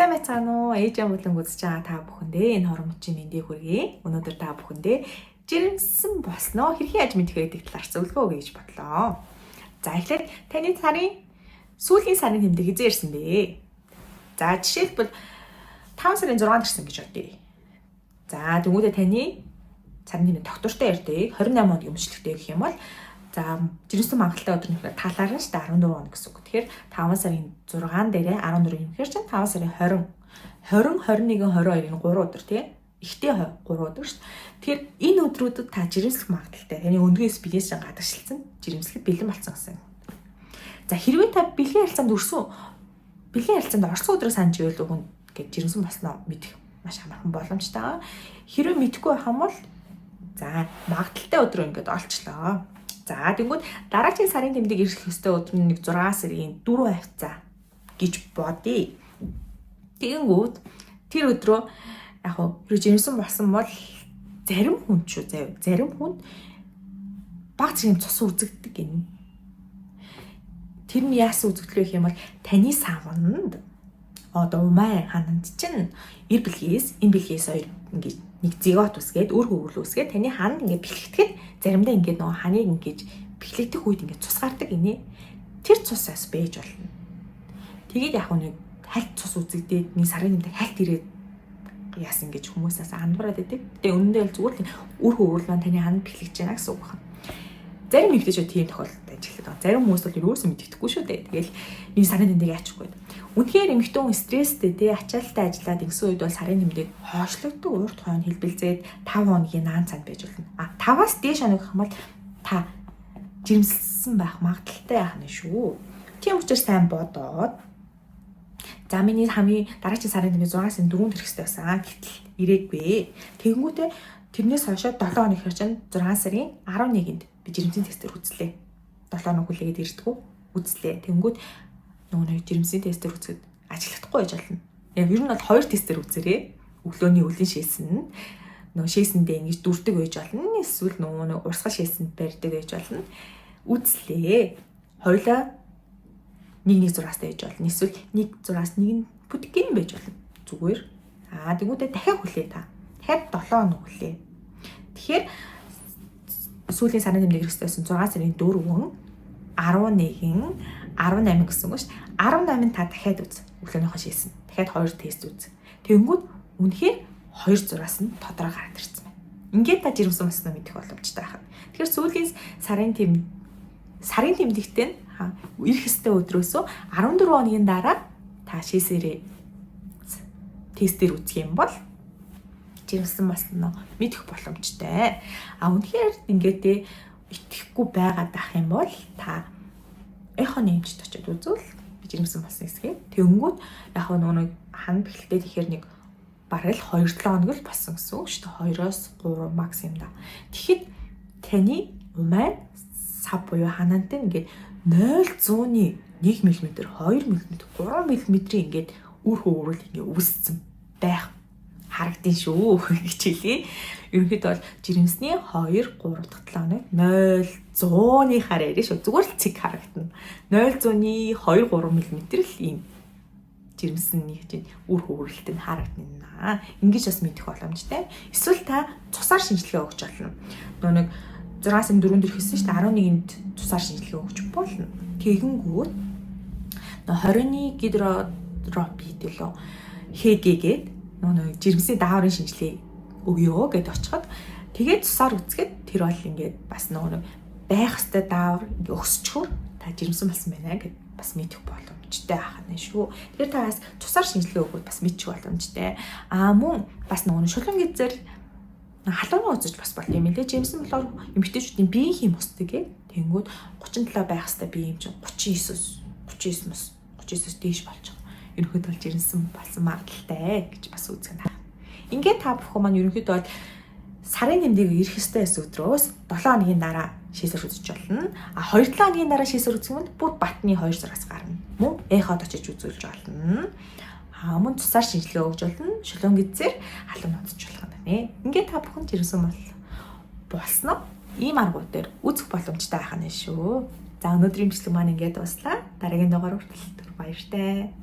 Сайн байцгаана уу? Ээжээ болон үзэж байгаа та бүхэндээ энэ хорон мөчийн мэндийг хүргэе. Өнөөдөр та бүхэндээ жирэмсэн болсноо хэрхэн яаж мэдэх вэ гэдэг талаар зөвлөгөө өгье гэж бодлоо. За эхлээд таны сарын сүүлийн сарын тэмдэг хизээ ирсэн бэ? За жишээлбэл 5 сарын 6-нд ирсэн гэж бодъё. За тэгвэл таны сарын тэмдэг доктортой ярьдаг 28 хоног өмчлөлттэй гэх юм бол за жирэмсэн мангалттай өдөр нь талаар нь шүү дээ 14 хоног гэсэн үг. Тэгэхээр 5 сарын 6 дээрээ 14 юм. Тэгэхээр чинь 5 сарын 20, 21, 22 энэ 3 өдөр тий. Ихтэй 3 өдөр шүү дээ. Тэгэхээр энэ өдрүүдэд та жирэмслэх магадaltaй. Таны өндгөөс биеэс гадагшилсан жирэмслэхэд бэлэн болсон гэсэн. За хэрвээ та бэлгийн харилцаанд орсон өдрөө санаж ивэл хүн гэж жирэмсэн болсноо мэдэх маш амархан боломжтой. Хэрвээ мэдэхгүй байх юм бол за магадaltaй өдрөө ингээд олчлоо. За тэгвэл дараагийн сарын тэмдэг ирэх ёстой өдөр нь 6 сарын 4 хавцаа гэж бодъё. Тэгэнгүүт тэр өдрөө яг хэрэг жирэмсэн болсон бол зарим хүн баг зэрэг цус үзэгдэг гин. Тэр нь яасан үзэгдэл гэх юм бол таны савнд одоо умаа хананд чинь энэ бэлгээс хоёр ингэж нэг зигот үсгээд өр хөвгөл үсгээд таны ханд ингэ бэлтгэхэд заримдаа ингэ нөгөө ханыг ингэж бэлтгэх үед ингэ цус гардаг гинэ. Тэр цусаас бэж болно. Тэгээд яг нэг хальт цус үзэгдээд нэг сарын нэмдэг хальт ирээд яасан гэж хүмүүсээс андуураад байдаг. Тэгээ үнэндээ бол зүгээр л өр хөвгөл маань таны ханд бэлтгэж байна гэсэн үг байна. Зарим нэгтэйчүүд тийм тохиолдолд ажилладаг. Зарим хүмүүс бол юусоо мэддэхгүй шүү дээ. Тэгэл нэг сарын тэмдэг яачихгүй. Үнэхээр эмэгтэй хүн стресстэй тий ачаалттай ажиллаад ингэсэн үед бол сарын тэмдэг хоошлогддог урт хойно хэлбэлзээд 5 хоногийн наан цанд байж болно. 5-аас дээш хоног гэх юм бол та жирэмсэлсэн байх магадaltaй яах нь шүү. Тийм учраас сайн бодоод за миний хамгийн дараагийн сарын тэмдэг 6 сарын 4-нд ирэх хэрэгтэй байсан. Гэтэл ирээгүй. Тэгэнгүүтээ тэрнээс хойшоо 7 хоног хэрэг чинь 6 сарын 11-нд би жирэмсэн тестээр үзлээ. 7 хоног хүлээгээд ирдэггүй үзлээ. Тэнгүүд нөгөө жирэмсэн тестээр үзэхэд ажиллахгүй байж болно. Яг ер нь бол 2 тестээр үзээрэй. Өглөөний өвлийн шээсэн нөгөө шээсэндээ ингэж дүрдэг байж болно. Эсвэл нөгөө урсгал шээсэнд барьдаг байж болно. Үзлээ. Хоёлаа 1-1-6-аас байж болно. Эсвэл 1-6-аас 1 бүтгэн байж болно. Зүгээр. Тэгвэл дахиад хүлээ та. Дахиад 7 хоног хүлээ. Тэгэхээр сүүлийн сарын тэмдэг хэрэгстэйсэн 6 сарын 4-өн 11, 18 гэсэн үг шүү дээ. 18-нд та дахиад үз. Өглөөнийхөө шээсэн. Дахиад 2 тест үз. Тэгэнгүүт үнэхээр 2-6-аас нь тодорхой гараад ирсэн байна. Ингээд та жирэмсэн болсноо мэдэх боломжтой байна. Тэгэхээр сүүлийн сарын тэмдэгтээ ирэх ёстой өдрөөсөө 14 хоногийн дараа та шээсээрээ тестээр үзэх юм бол жирэмсэн болсноо мэдэх боломжтой. Үнэхээр ингээд итгэхгүй байгаад ах юм бол та эхо нэмжид очиод үзвэл жирэмсэн болсон хэсгээ. Тэнгүүд яг нөгөө хан бэлтээ тэгэхээр нэг бараг л 2-7 хоног л болсон гэсэн үг шүү дээ. 2-оос 3 максимум да. Тэгэхэд таны умаа сав буюу ханаантай ингээд 0.100-ны 1 мм, 2 мм, 3 мм-ийн ингээд үр хөврөл ингээд үүссэн байх харагдсан шүү гэж хэлье. Ерөнхийдөө бол жирэмсний 2-3 дахь 7 хоног 0.100-ны хараа ирэх шүү. Зүгээр л цэг харагдана. 0.100-ны 2-3 мм л ийм жирэмсний чинь үр хөврөлтөнд харагдана. Ингэж бас мэдэх боломжтой. Эсвэл та цусаар шинжилгээ өгч болно. Нэг 6 сарын 4-нд ирэхсэн шүү дээ. 11-нд цусаар шинжилгээ өгч болно. Тэгэнгүүт 21 гидроропи төлөө хийгээд нөгөө жирэмсний дааврын шинжилгээ өгөө гэдээ очиход тэгээд цусаар үзэхэд тэр бол ингээд бас нөгөө байх хэвээр даавар ингээд өсчихөр та жирэмсэн болсон байна гэд бас мэдэх боломжтой ахна шүү. Тэгэхээр та бас цусаар шинжилгээ өгөхөд бас мэдчих боломжтой. Мөн бас нөгөө шулуун гизээр халууны үзэж бас болт юм лээ. Жирэмсэн болохоор эмэгтэйчүүдийн биеийн хэм устдаг тэгэнгүүт 37 байх хэвээр бие юм чинь 39-өөс дээш болчих. Ерөнхийдөө бол жирэмсэн болсон магадaltaй гэж бас үзэх нь. Ингээд та бүхэн маань ерөнхийдөө бол сарын тэмдэг ирэх ёстой байсан өдрөөс 7 хоногийн дараа шээсэр үзэж болно. 2-7 хоногийн дараа шээсэр үзэх юм бол бүр батны 2-6-аас гарна. Мөн эход очиж үзүүлж болно. Мөн цусаар шинжилгээ өгж болно. Шулуун гизээр халуун нуцж болох юм байна. Ингээд та бүхэн жирэмсэн болсноо ийм аргуудаар үзэх боломжтой байх нь шүү. За өнөөдрийн бичлэг маань ингээд дуслаа. Дараагийн дугаар хүртэл баяртай.